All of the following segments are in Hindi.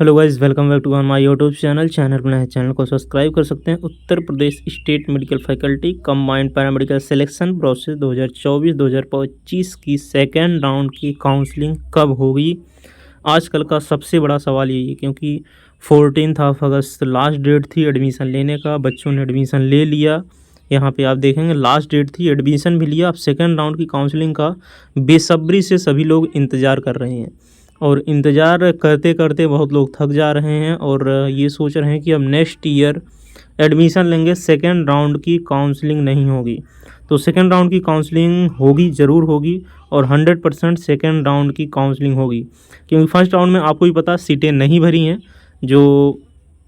Hello guys, welcome back to my YouTube channel बना है। चैनल को सब्सक्राइब कर सकते हैं। Uttar Pradesh state medical faculty combined paramedical selection process 2024-2025 की सेकेंड राउंड की काउंसलिंग कब होगी। आजकल का सबसे बड़ा सवाल यही है, क्योंकि 14 अगस्त लास्ट डेट थी एडमिशन लेने का। बच्चों ने एडमिशन ले लिया। यहाँ पे आप देखेंगे लास्ट डेट थी, एडमिशन भी लिया। अब सेकेंड राउंड की काउंसलिंग का बेसब्री से सभी लोग इंतज़ार कर रहे हैं और इंतज़ार करते करते बहुत लोग थक जा रहे हैं और ये सोच रहे हैं कि अब नेक्स्ट ईयर एडमिशन लेंगे, सेकेंड राउंड की काउंसलिंग नहीं होगी। तो सेकेंड राउंड की काउंसलिंग होगी, ज़रूर होगी और 100% सेकेंड राउंड की काउंसलिंग होगी, क्योंकि फर्स्ट राउंड में आपको भी पता सीटें नहीं भरी हैं। जो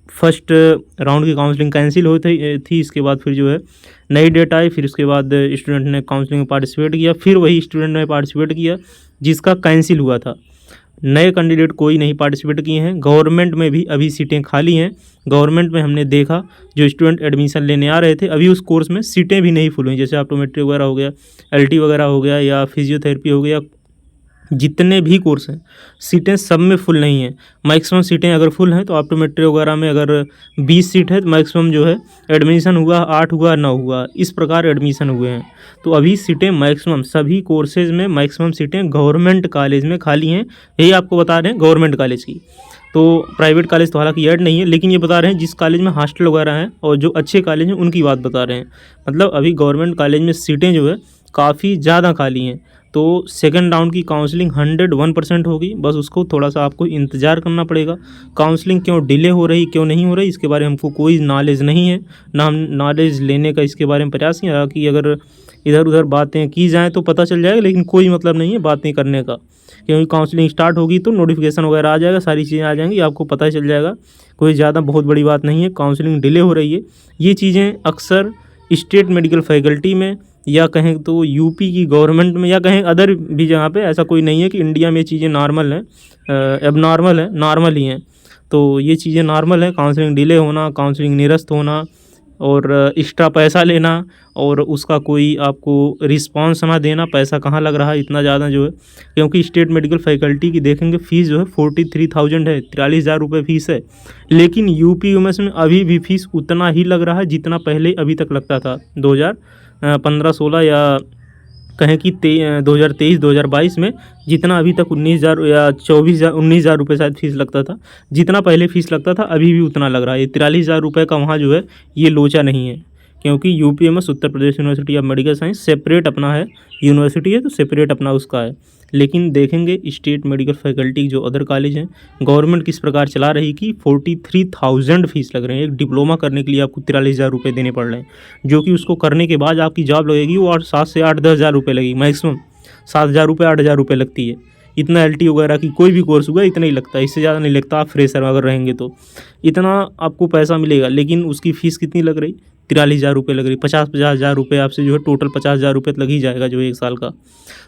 फर्स्ट राउंड की काउंसलिंग कैंसिल हुई थी, इसके बाद फिर जो है नई डेट आई, फिर उसके बाद स्टूडेंट ने काउंसलिंग में पार्टिसिपेट किया, फिर वही स्टूडेंट ने पार्टिसिपेट किया जिसका कैंसिल हुआ था। नए कैंडिडेट कोई नहीं पार्टिसिपेट किए हैं। गवर्नमेंट में भी अभी सीटें खाली हैं। गवर्नमेंट में हमने देखा जो स्टूडेंट एडमिशन लेने आ रहे थे, अभी उस कोर्स में सीटें भी नहीं फुल हुई। जैसे ऑप्टोमेट्री वगैरह हो गया, एलटी वगैरह हो गया, या फिजियोथेरेपी हो गया, जितने भी कोर्स हैं सीटें सब में फुल नहीं हैं। मैक्सिमम सीटें अगर फुल हैं तो ऑप्टोमेट्री वगैरह में अगर 20 सीट है तो मैक्सिमम जो है एडमिशन हुआ 8 हुआ 9 हुआ, इस प्रकार एडमिशन हुए हैं। तो अभी सीटें मैक्सिमम सभी कोर्सेज़ में मैक्सिमम सीटें गवर्नमेंट कॉलेज में खाली हैं। यही आपको बता रहे हैं गवर्नमेंट कॉलेज की। तो प्राइवेट कॉलेज तो हालांकि ऐड नहीं है, लेकिन ये बता रहे हैं जिस कॉलेज में हॉस्टल वगैरह हैं और जो अच्छे कॉलेज हैं उनकी बात बता रहे हैं। मतलब अभी गवर्नमेंट कॉलेज में सीटें जो है काफ़ी ज़्यादा खाली हैं। तो सेकंड राउंड की काउंसलिंग 101% होगी। बस उसको थोड़ा सा आपको इंतज़ार करना पड़ेगा। काउंसलिंग क्यों डिले हो रही, क्यों नहीं हो रही, इसके बारे में हमको कोई नॉलेज नहीं है, ना हम नॉलेज लेने का इसके बारे में प्रयास किया कि अगर इधर उधर बातें की जाएँ तो पता चल जाएगा, लेकिन कोई मतलब नहीं है बातें करने का, क्योंकि काउंसलिंग स्टार्ट होगी तो नोटिफिकेशन वगैरह आ जाएगा, सारी चीज़ें आ जाएंगी, आपको पता चल जाएगा। कोई ज़्यादा बहुत बड़ी बात नहीं है। काउंसलिंग डिले हो रही है, ये चीज़ें अक्सर स्टेट मेडिकल फैकल्टी में या कहें तो यूपी की गवर्नमेंट में या कहें अदर भी जगह पे, ऐसा कोई नहीं है कि इंडिया में चीज़ें नॉर्मल हैं, एबनॉर्मल है, नॉर्मल ही हैं। तो ये चीज़ें नॉर्मल है। काउंसलिंग डिले होना, काउंसलिंग निरस्त होना और एक्स्ट्रा पैसा लेना और उसका कोई आपको रिस्पांस ना देना। पैसा कहाँ लग रहा है इतना ज़्यादा जो है, क्योंकि स्टेट मेडिकल फैकल्टी की देखेंगे फ़ीस जो है 43,000 है, 43,000 रुपये फ़ीस है। लेकिन यूपी यूएस में अभी भी फ़ीस उतना ही लग रहा है जितना पहले अभी तक लगता था 2015-16 या कहें कि 2023-2022 में जितना अभी तक 19,000 या 19,000 रुपये शायद फ़ीस लगता था। जितना पहले फ़ीस लगता था अभी भी उतना लग रहा है। ये 43,000 रुपये का वहाँ जो है ये लोचा नहीं है, क्योंकि UPMS Uttar Pradesh university of medical science separate अपना है, यूनिवर्सिटी है तो सेपरेट अपना उसका है। लेकिन देखेंगे स्टेट मेडिकल फैकल्टी जो अदर कॉलेज हैं, गवर्नमेंट किस प्रकार चला रही कि 43,000 फीस लग रहे हैं। एक डिप्लोमा करने के लिए आपको 43,000 रुपये देने पड़ रहे हैं, जो कि उसको करने के बाद आपकी जॉब लगेगी वो 7 से 8-10 हज़ार रुपये लगेगी। मैक्सिमम 7,000 रुपये 8,000 रुपये लगती है। इतना एलटी वगैरह की कोई भी कोर्स हुआ इतना ही लगता है, इससे ज़्यादा नहीं लगता। आप फ्रेशर अगर रहेंगे तो इतना आपको पैसा मिलेगा, लेकिन उसकी फ़ीस कितनी लग रही, 43,000 रुपये लग रही। 50-50 हज़ार रुपये आपसे जो है टोटल 50,000 रुपये लग ही जाएगा जो एक साल का।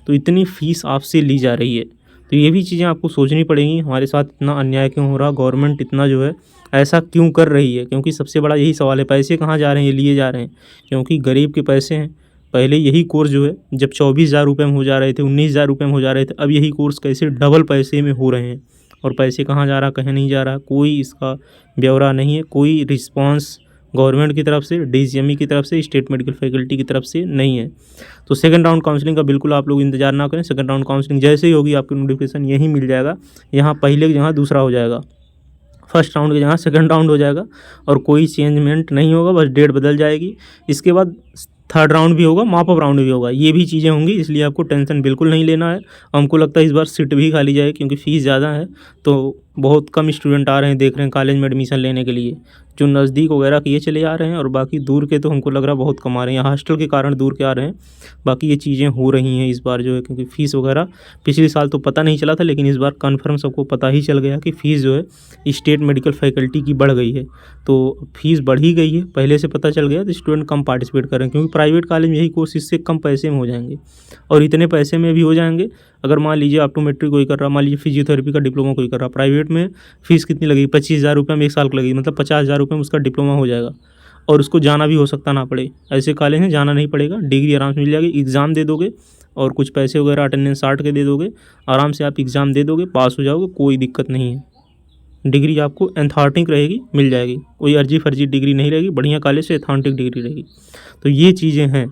तो इतनी फ़ीस आपसे ली जा रही है। तो ये भी चीज़ें आपको सोचनी पड़ेंगी, हमारे साथ इतना अन्याय क्यों हो रहा, गवर्नमेंट इतना जो है ऐसा क्यों कर रही है। क्योंकि सबसे बड़ा यही सवाल है, पैसे कहाँ जा रहे हैं, ये लिए जा रहे हैं क्योंकि गरीब के पैसे हैं। पहले यही कोर्स जो है जब 24,000 रुपये में हो जा रहे थे, 19,000 रुपये में हो जा रहे थे, अब यही कोर्स कैसे डबल पैसे में हो रहे हैं। और पैसे कहाँ जा रहा, कहीं नहीं जा रहा, कोई इसका ब्यौरा नहीं है, कोई रिस्पॉन्स गवर्नमेंट की तरफ से, डीसीएमई की तरफ से, स्टेट मेडिकल फैकल्टी की तरफ से नहीं है। तो सेकंड राउंड काउंसलिंग का बिल्कुल आप लोग इंतजार ना करें। सेकंड राउंड काउंसलिंग जैसे ही होगी आपकी नोटिफिकेशन यहीं मिल जाएगा। यहाँ पहले की जगह दूसरा हो जाएगा, फर्स्ट राउंड की जगह सेकंड राउंड हो जाएगा और कोई चेंजमेंट नहीं होगा, बस डेट बदल जाएगी। इसके बाद थर्ड राउंड भी होगा, मॉप अप राउंड भी होगा, ये भी चीज़ें होंगी, इसलिए आपको टेंशन बिल्कुल नहीं लेना है। हमको लगता है इस बार सीट भी खाली जाए, क्योंकि फ़ीस ज़्यादा है तो बहुत कम स्टूडेंट आ रहे हैं, देख रहे हैं कॉलेज में एडमिशन लेने के लिए। जो नज़दीक वगैरह के ये चले आ रहे हैं और बाकी दूर के तो हमको लग रहा है बहुत कम आ रहे हैं, हॉस्टल के कारण दूर के आ रहे हैं। बाकी ये चीज़ें हो रही हैं इस बार जो है, क्योंकि फ़ीस वगैरह पिछले साल तो पता नहीं चला था, लेकिन इस बार कन्फर्म सबको पता ही चल गया कि फ़ीस जो है स्टेट मेडिकल फैकल्टी की बढ़ गई है। तो फीस बढ़ ही गई है, पहले से पता चल गया, तो स्टूडेंट कम पार्टिसिपेट कर रहे हैं, क्योंकि प्राइवेट कॉलेज में यही कोर्स इससे कम पैसे में हो जाएंगे। और इतने पैसे में भी हो जाएंगे अगर मान लीजिए ऑप्टोमेट्री कोई कर रहा, मान लीजिए फिजियोथेरेपी का डिप्लोमा कोई कर रहा, प्राइवेट में फ़ीस कितनी लगेगी, 25,000 रुपये में एक साल की लगेगी, मतलब 50,000 रुपये में उसका डिप्लोमा हो जाएगा। और उसको जाना भी हो सकता ना पड़े, ऐसे कॉलेज हैं जाना नहीं पड़ेगा, डिग्री आराम से मिल जाएगी। एग्ज़ाम दे दोगे और कुछ पैसे वगैरह अटेंडेंस 60 के दे दोगे, आराम से आप एग्ज़ाम दे दोगे, पास हो जाओगे, कोई दिक्कत नहीं है। डिग्री आपको एथॉर्टिक रहेगी, मिल जाएगी, कोई अर्जी फर्जी डिग्री नहीं रहेगी, बढ़िया कॉलेज से एथॉर्टिक डिग्री रहेगी। तो ये चीज़ें हैं।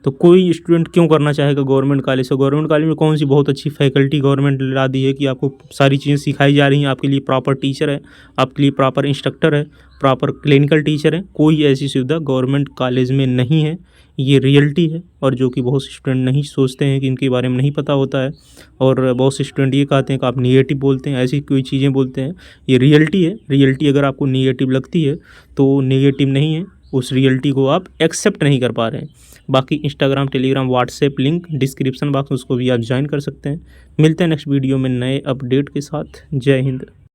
तो कोई स्टूडेंट क्यों करना चाहेगा गवर्नमेंट कॉलेज से? गवर्नमेंट कॉलेज में कौन सी बहुत अच्छी फैकल्टी गवर्नमेंट ला दी है कि आपको सारी चीज़ें सिखाई जा रही हैं, आपके लिए प्रॉपर टीचर है, आपके लिए प्रॉपर इंस्ट्रक्टर है, प्रॉपर क्लिनिकल टीचर है। कोई ऐसी सुविधा गवर्नमेंट कॉलेज में नहीं है, ये रियलिटी है। और जो कि बहुत से स्टूडेंट नहीं सोचते हैं, कि इनके बारे में नहीं पता होता है, और बहुत से स्टूडेंट ये कहते हैं कि आप निगेटिव बोलते हैं, ऐसी कोई चीज़ें बोलते हैं। ये रियलिटी है। रियलिटी अगर आपको निगेटिव लगती है तो निगेटिव नहीं है, उस रियलिटी को आप एक्सेप्ट नहीं कर पा रहे हैं। बाकी Instagram, Telegram, WhatsApp link description box, उसको भी आप ज्वाइन कर सकते हैं। मिलते हैं नेक्स्ट वीडियो में नए अपडेट के साथ। जय हिंद।